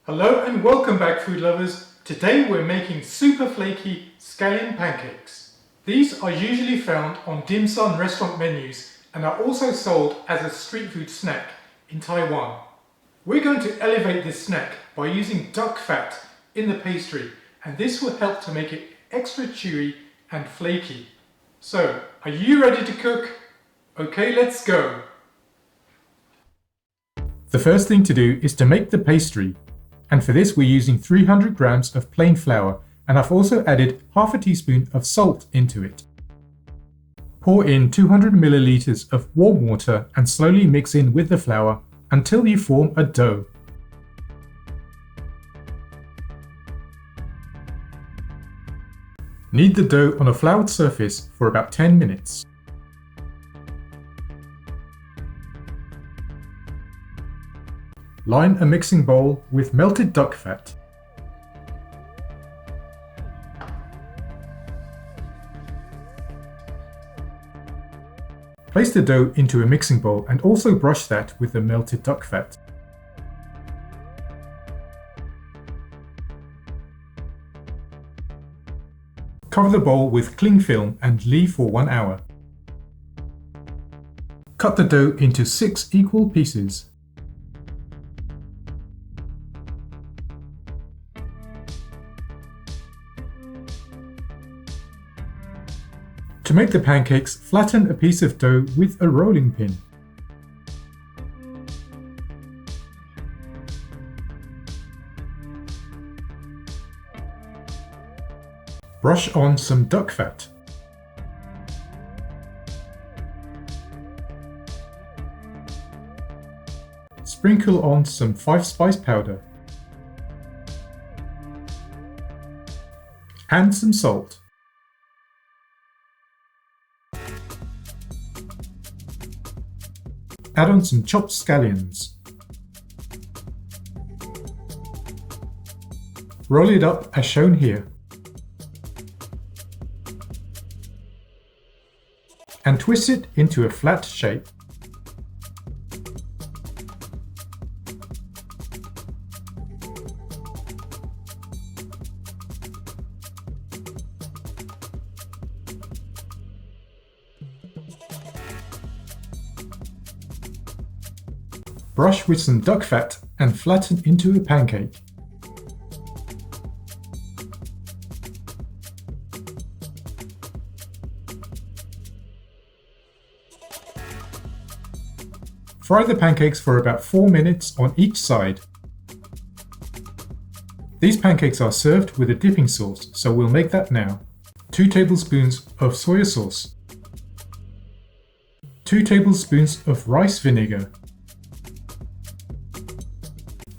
Hello and welcome back, food lovers. Today we're making super flaky scallion pancakes. These are usually found on dim sum restaurant menus and are also sold as a street food snack in Taiwan. We're going to elevate this snack by using duck fat in the pastry, and this will help to make it extra chewy and flaky. So, are you ready to cook? Okay, let's go. The first thing to do is to make the pastry. And for this we're using 300 grams of plain flour, and I've also added half a teaspoon of salt into it. Pour in 200 milliliters of warm water and slowly mix in with the flour until you form a dough. Knead the dough on a floured surface for about 10 minutes. Line a mixing bowl with melted duck fat. Place the dough into a mixing bowl and also brush that with the melted duck fat. Cover the bowl with cling film and leave for 1 hour. Cut the dough into 6 equal pieces. To make the pancakes, flatten a piece of dough with a rolling pin. Brush on some duck fat. Sprinkle on some 5-spice powder and some salt. Add on some chopped scallions. Roll it up as shown here. And twist it into a flat shape. Brush with some duck fat and flatten into a pancake. Fry the pancakes for about 4 minutes on each side. These pancakes are served with a dipping sauce, so we'll make that now. 2 tablespoons of soy sauce. 2 tablespoons of rice vinegar.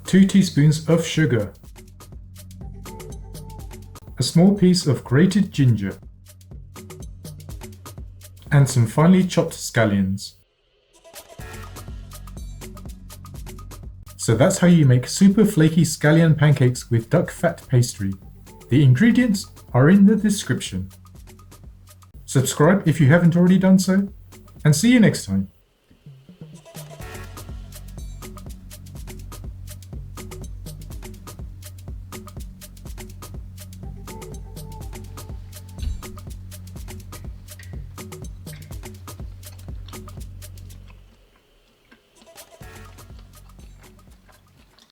2 teaspoons of sugar. A small piece of grated ginger. And some finely chopped scallions. So that's how you make super flaky scallion pancakes with duck fat pastry. The ingredients are in the description. Subscribe if you haven't already done so, and see you next time.